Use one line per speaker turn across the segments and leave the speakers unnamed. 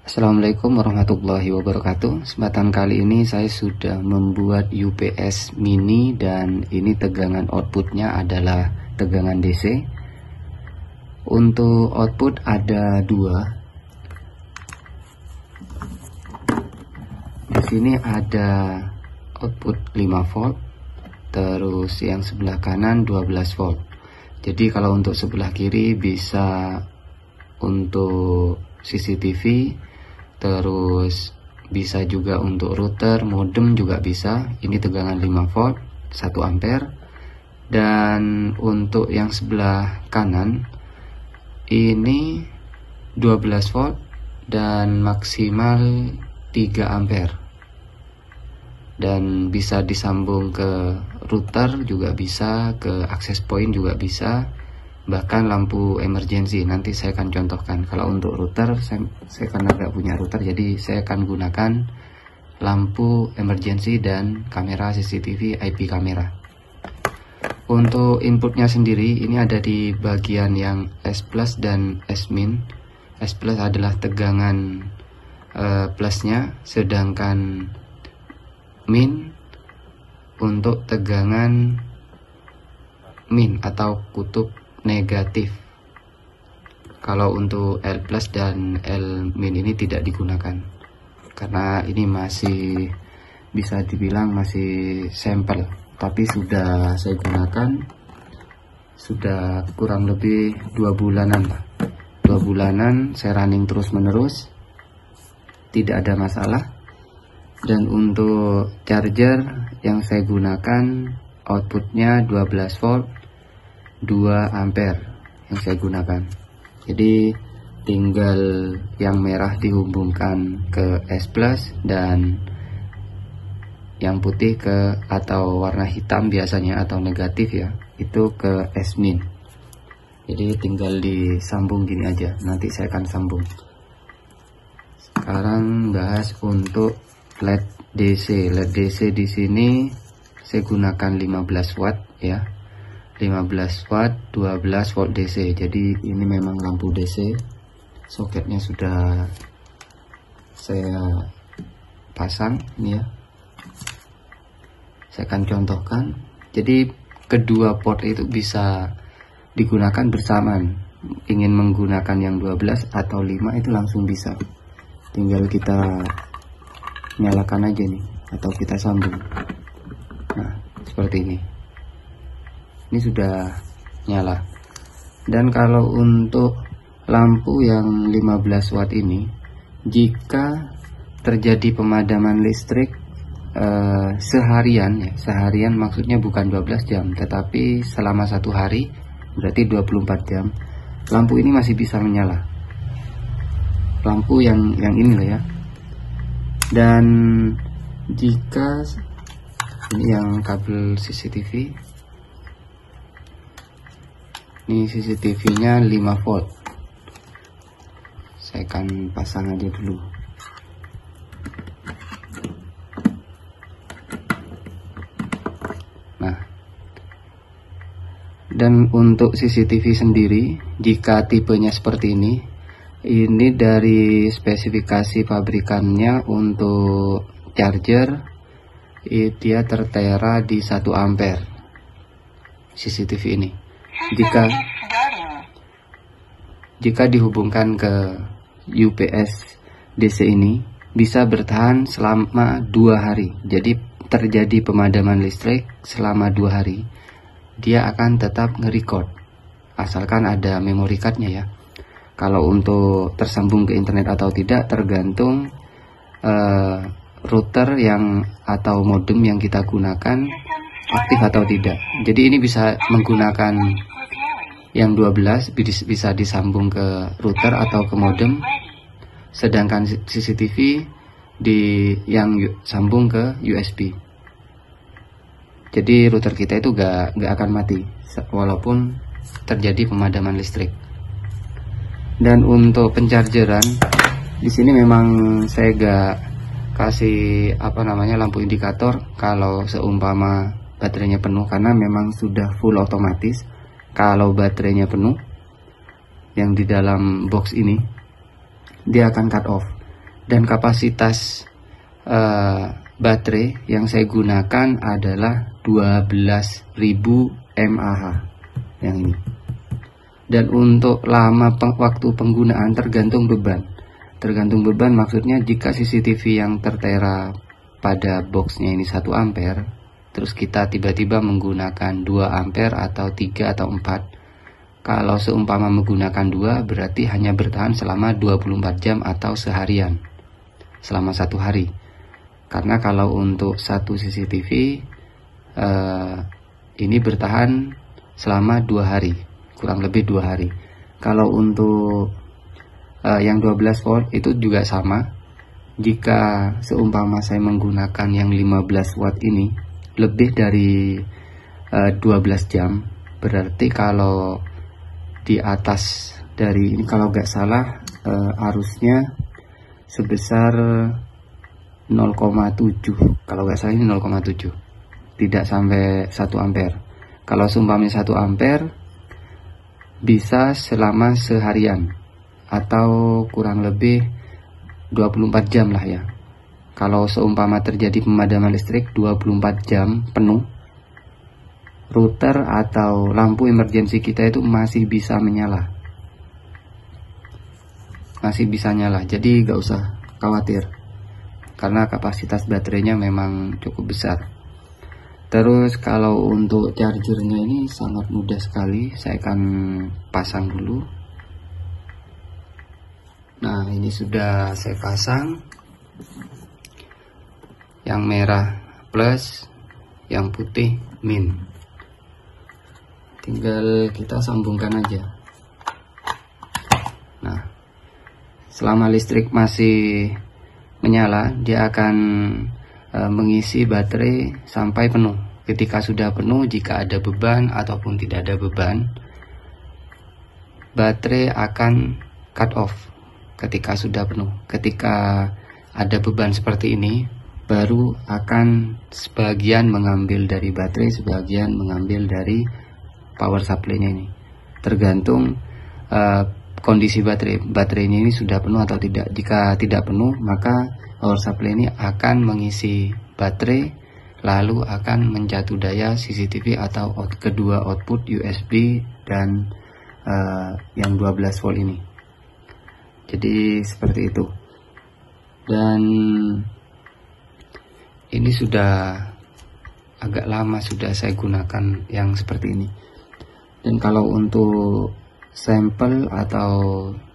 Assalamualaikum warahmatullahi wabarakatuh. Kesempatan kali ini saya sudah membuat UPS mini dan ini tegangan outputnya adalah tegangan DC. Untuk output ada dua. Di sini ada output 5 volt, terus yang sebelah kanan 12 volt. Jadi kalau untuk sebelah kiri bisa untuk CCTV, terus bisa juga untuk router, modem juga bisa. Ini tegangan 5 volt 1 ampere. Dan untuk yang sebelah kanan ini 12 volt dan maksimal 3 ampere. Dan bisa disambung ke router juga bisa, ke access point juga bisa, bahkan lampu emergency. Nanti saya akan contohkan. Kalau untuk router saya karena nggak punya router, jadi saya akan gunakan lampu emergency dan kamera CCTV IP kamera. Untuk inputnya sendiri ini ada di bagian yang S plus dan S min. S plus adalah tegangan plusnya, sedangkan min untuk tegangan min atau kutub negatif. Kalau untuk L plus dan L min ini tidak digunakan karena ini masih bisa dibilang masih sampel, tapi sudah saya gunakan sudah kurang lebih 2 bulanan lah. 2 bulanan saya running terus menerus, tidak ada masalah. Dan untuk charger yang saya gunakan outputnya 12 volt 2 ampere yang saya gunakan. Jadi tinggal yang merah dihubungkan ke S plus dan yang putih ke, atau warna hitam biasanya atau negatif ya, itu ke S min. Jadi tinggal disambung gini aja. Nanti saya akan sambung. Sekarang bahas untuk LED DC. LED DC di sini saya gunakan 15 watt ya. 15 watt 12 volt DC. Jadi ini memang lampu DC. Soketnya sudah saya pasang ini ya. Saya akan contohkan. Jadi kedua port itu bisa digunakan bersamaan. Ingin menggunakan yang 12 atau 5 itu langsung bisa. Tinggal kita nyalakan aja nih atau kita sambung. Nah, seperti ini. Ini sudah nyala. Dan kalau untuk lampu yang 15 watt ini, jika terjadi pemadaman listrik seharian ya, seharian maksudnya bukan 12 jam tetapi selama 1 hari, berarti 24 jam, lampu ini masih bisa menyala. Lampu yang ini lah ya. Dan jika ini yang kabel CCTV, ini CCTV-nya 5 volt. Saya akan pasang aja dulu. Nah, dan untuk CCTV sendiri, jika tipenya seperti ini dari spesifikasi pabrikannya untuk charger, dia tertera di 1 ampere CCTV ini. Jika dihubungkan ke UPS DC ini bisa bertahan selama 2 hari. Jadi terjadi pemadaman listrik selama 2 hari, dia akan tetap nge-record asalkan ada memory cardnya ya. Kalau untuk tersambung ke internet atau tidak tergantung router yang atau modem yang kita gunakan aktif atau tidak. Jadi ini bisa menggunakan yang 12, bisa disambung ke router atau ke modem, sedangkan CCTV yang sambung ke USB. Jadi router kita itu gak akan mati walaupun terjadi pemadaman listrik. Dan untuk penchargeran di sini memang saya gak kasih lampu indikator kalau seumpama baterainya penuh, karena memang sudah full otomatis. Kalau baterainya penuh yang di dalam box ini, dia akan cut off. Dan kapasitas baterai yang saya gunakan adalah 12.000 mAh yang ini. Dan untuk lama waktu penggunaan tergantung beban. Tergantung beban maksudnya jika CCTV yang tertera pada boxnya ini 1 ampere, terus kita tiba-tiba menggunakan 2 ampere atau 3 atau 4. Kalau seumpama menggunakan 2 berarti hanya bertahan selama 24 jam atau seharian, selama 1 hari. Karena kalau untuk satu CCTV ini bertahan selama 2 hari, kurang lebih 2 hari. Kalau untuk yang 12 volt itu juga sama. Jika seumpama saya menggunakan yang 15 watt ini lebih dari 12 jam, berarti kalau di atas dari ini, kalau nggak salah arusnya sebesar 0,7, kalau nggak salah ini 0,7, tidak sampai 1 ampere. Kalau seumpamanya 1 ampere bisa selama seharian atau kurang lebih 24 jam lah ya. Kalau seumpama terjadi pemadaman listrik 24 jam penuh, router atau lampu emergensi kita itu masih bisa menyala, masih bisa nyala. Jadi gak usah khawatir karena kapasitas baterainya memang cukup besar. Terus kalau untuk chargernya ini sangat mudah sekali. Saya akan pasang dulu. Nah, ini sudah saya pasang. Yang merah plus, yang putih min. Tinggal kita sambungkan aja. Nah, selama listrik masih menyala, dia akan mengisi baterai sampai penuh. Ketika sudah penuh, jika ada beban ataupun tidak ada beban, baterai akan cut off ketika sudah penuh. Ketika ada beban seperti ini, baru akan sebagian mengambil dari baterai, sebagian mengambil dari power supply-nya ini. Tergantung kondisi baterainya ini sudah penuh atau tidak. Jika tidak penuh, maka power supply ini akan mengisi baterai, lalu akan menjatuh daya CCTV atau kedua output USB dan yang 12 volt ini. Jadi seperti itu. Dan ini sudah agak lama sudah saya gunakan yang seperti ini. Dan kalau untuk sampel atau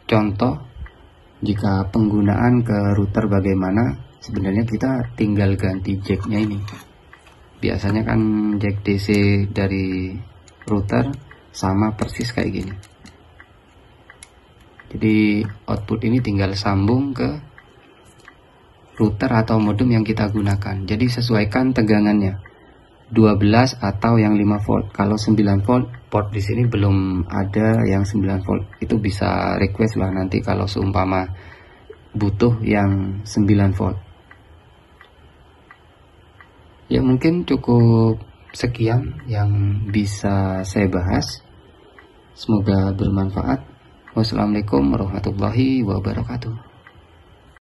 contoh jika penggunaan ke router bagaimana, sebenarnya kita tinggal ganti jacknya ini. Biasanya kan jack DC dari router sama persis kayak gini. Jadi output ini tinggal sambung ke router atau modem yang kita gunakan. Jadi sesuaikan tegangannya 12 atau yang 5 volt. Kalau 9 volt, port di sini belum ada yang 9 volt. Itu bisa request lah nanti kalau seumpama butuh yang 9 volt. Ya mungkin cukup sekian yang bisa saya bahas. Semoga bermanfaat. Wassalamualaikum warahmatullahi wabarakatuh.